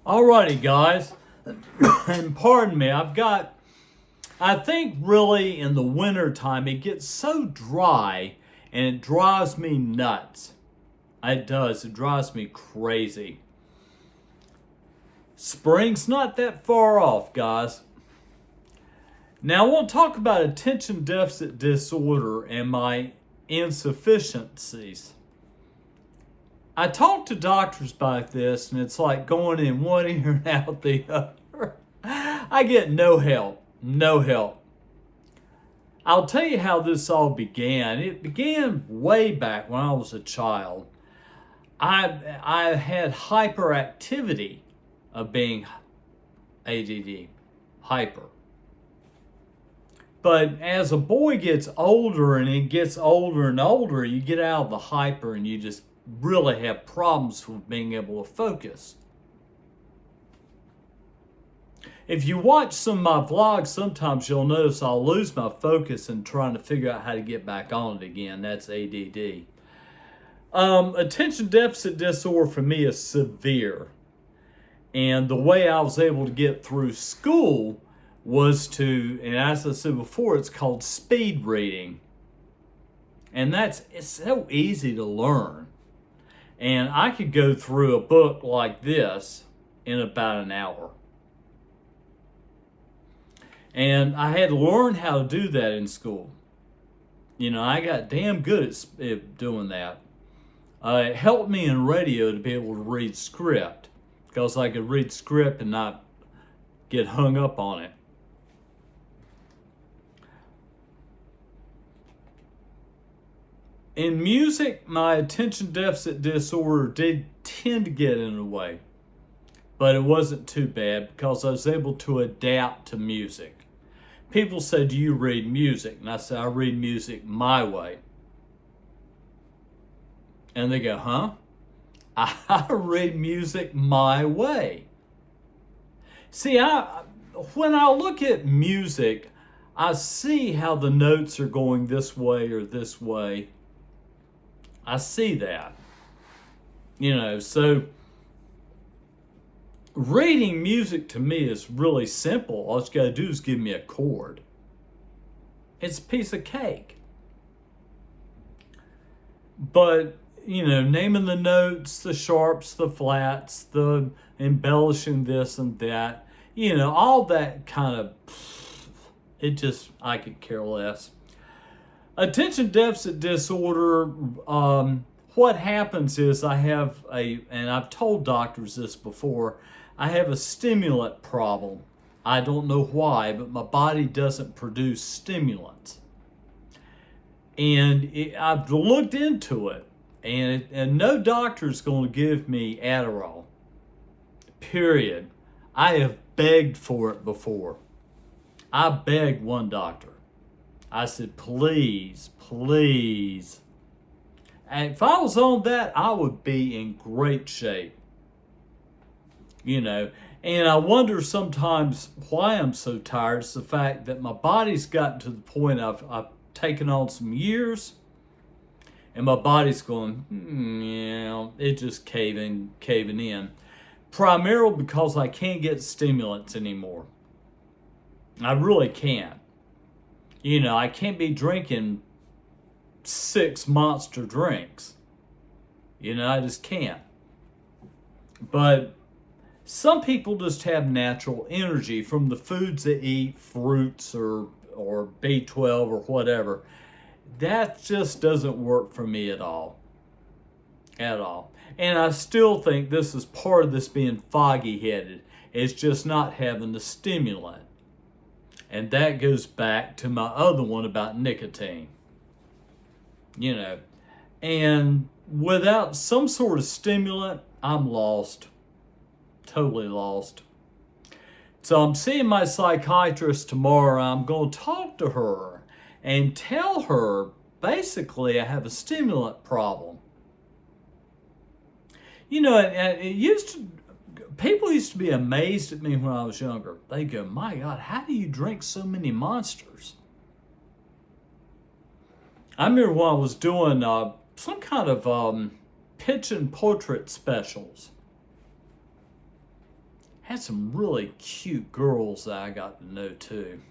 Alrighty, guys, and pardon me, I think really in the winter time it gets so dry and it drives me nuts. It does, it drives me crazy. Spring's not that far off, guys. Now I want to talk about attention deficit disorder and my insufficiencies. I talk to doctors about this, and it's like going in one ear and out the other. I get no help. No help. I'll tell you how this all began. It began way back when I was a child. I had hyperactivity of being ADD, hyper. But as a boy gets older and it gets older and older, you get out of the hyper and you just really have problems with being able to focus. If you watch some of my vlogs, sometimes you'll notice I'll lose my focus in trying to figure out how to get back on it again. That's ADD. Attention deficit disorder for me is severe. And the way I was able to get through school was to, and as I said before, it's called speed reading. And it's so easy to learn. And I could go through a book like this in about an hour. And I had to learn how to do that in school. You know, I got damn good at doing that. It helped me in radio to be able to read script, because I could read script and not get hung up on it. In music, my attention deficit disorder did tend to get in the way, but it wasn't too bad because I was able to adapt to music. People say, do you read music? And I say, I read music my way. And they go, huh? I read music my way. See, when I look at music, I see how the notes are going this way or this way. I see that. You know, so reading music to me is really simple. All you gotta do is give me a chord. It's a piece of cake. But, you know, naming the notes, the sharps, the flats, the embellishing this and that, you know, all that kind of, I could care less. Attention deficit disorder, what happens is and I've told doctors this before, I have a stimulant problem. I don't know why, but my body doesn't produce stimulants. And I've looked into it, and no doctor's going to give me Adderall, period. I have begged for it before. I begged one doctor. I said, please, please. And if I was on that, I would be in great shape. You know, and I wonder sometimes why I'm so tired. It's the fact that my body's gotten to the point I've taken on some years, and my body's going, it just caving in. Primarily because I can't get stimulants anymore. I really can't. You know, I can't be drinking 6 Monster drinks. You know, I just can't. But some people just have natural energy from the foods they eat, fruits or B12 or whatever. That just doesn't work for me at all. At all. And I still think this is part of this being foggy-headed. It's just not having the stimulant. And that goes back to my other one about nicotine. You know, and without some sort of stimulant, I'm lost. Totally lost. So I'm seeing my psychiatrist tomorrow. I'm going to talk to her and tell her, basically, I have a stimulant problem. You know, people used to be amazed at me when I was younger. They go, my God, how do you drink so many Monsters? I remember when I was doing some kind of pitch and portrait specials. Had some really cute girls that I got to know too.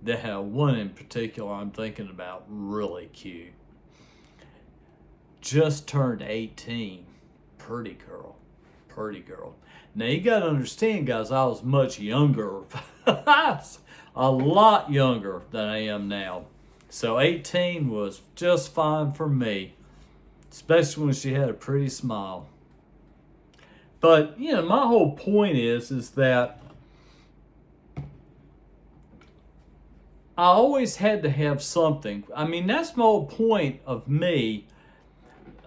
They have one in particular I'm thinking about, really cute. Just turned 18. Pretty girl. Pretty girl. Now you got to understand, guys, I was much younger. A lot younger than I am now. So 18 was just fine for me, especially when she had a pretty smile. But, my whole point is that I always had to have something. I mean, that's my whole point of me.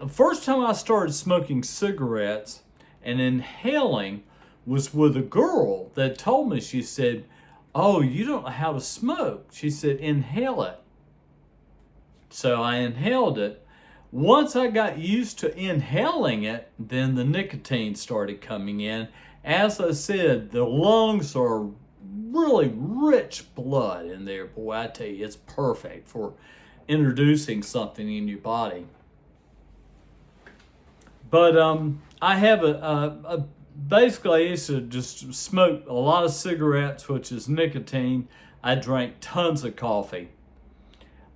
The first time I started smoking cigarettes and inhaling was with a girl that told me, she said, "Oh, you don't know how to smoke." She said, "Inhale it." So I inhaled it. Once I got used to inhaling it, then the nicotine started coming in. As I said, the lungs are really rich blood in there. Boy, I tell you, it's perfect for introducing something in your body. But I have basically I used to just smoke a lot of cigarettes, which is nicotine. I drank tons of coffee.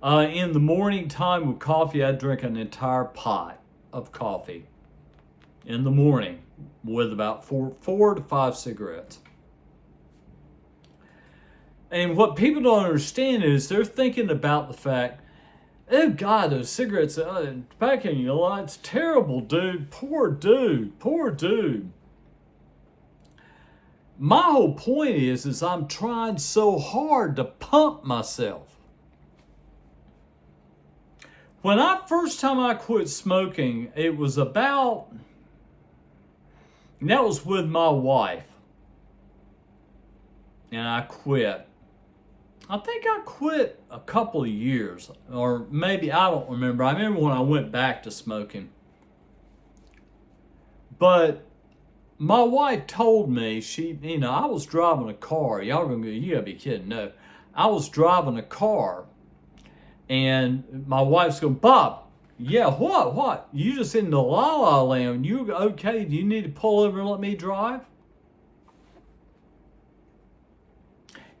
In the morning time with coffee, I drink an entire pot of coffee in the morning with about four to five cigarettes. And what people don't understand is they're thinking about the fact, oh God, those cigarettes, tobacco in your life, it's terrible, dude. Poor dude. Poor dude. My whole point is I'm trying so hard to pump myself. When first time I quit smoking, it was that was with my wife. And I quit. I think I quit a couple of years, or maybe, I don't remember. I remember when I went back to smoking. But my wife told me, I was driving a car. Y'all gonna go, you gotta be kidding. No. I was driving a car. And my wife's going, "Bob, yeah, what? You just in the la-la land. You okay? Do you need to pull over and let me drive?"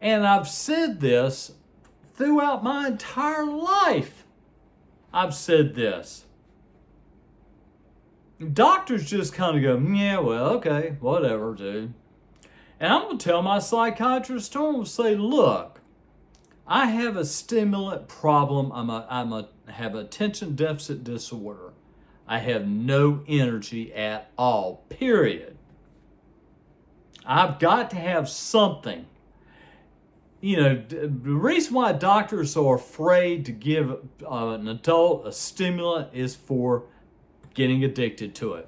And I've said this throughout my entire life. I've said this. Doctors just kind of go, "Yeah, well, okay, whatever, dude." And I'm going to tell my psychiatrist, I'm going to say, "Look, I have a stimulant problem. I have attention deficit disorder. I have no energy at all, period. I've got to have something." The reason why doctors are afraid to give an adult a stimulant is for getting addicted to it.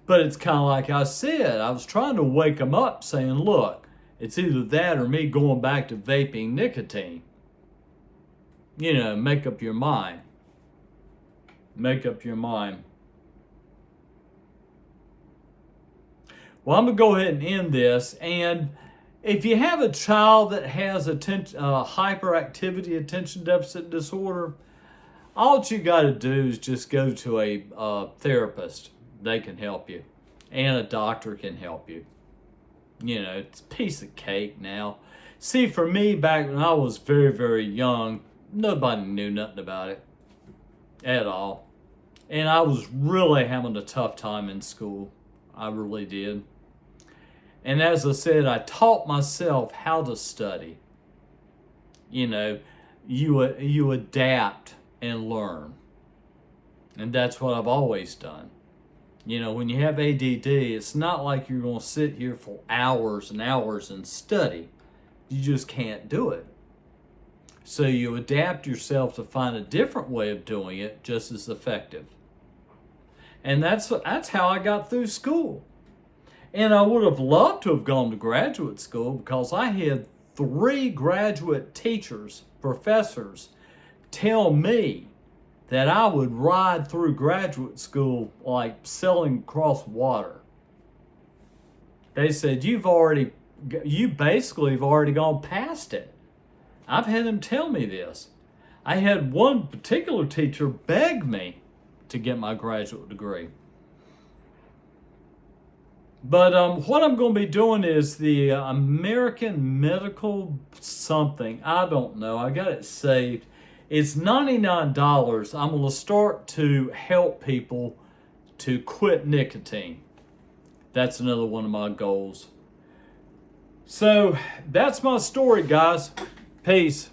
But it's kind of like I said, I was trying to wake them up saying, look, it's either that or me going back to vaping nicotine. Make up your mind. Make up your mind. Well, I'm going to go ahead and end this. And if you have a child that has hyperactivity attention deficit disorder, all you got to do is just go to a therapist. They can help you. And a doctor can help you. It's a piece of cake now. See, for me, back when I was very, very young, nobody knew nothing about it at all. And I was really having a tough time in school. I really did. And as I said, I taught myself how to study. You adapt and learn. And that's what I've always done. When you have ADD, it's not like you're going to sit here for hours and hours and study. You just can't do it. So you adapt yourself to find a different way of doing it just as effective. And that's how I got through school. And I would have loved to have gone to graduate school because I had 3 graduate teachers, professors, tell me that I would ride through graduate school like sailing across water. They said, you basically have already gone past it. I've had them tell me this. I had one particular teacher beg me to get my graduate degree. But what I'm going to be doing is the American Medical something. I don't know. I got it saved. It's $99. I'm going to start to help people to quit nicotine. That's another one of my goals. So that's my story, guys. Peace.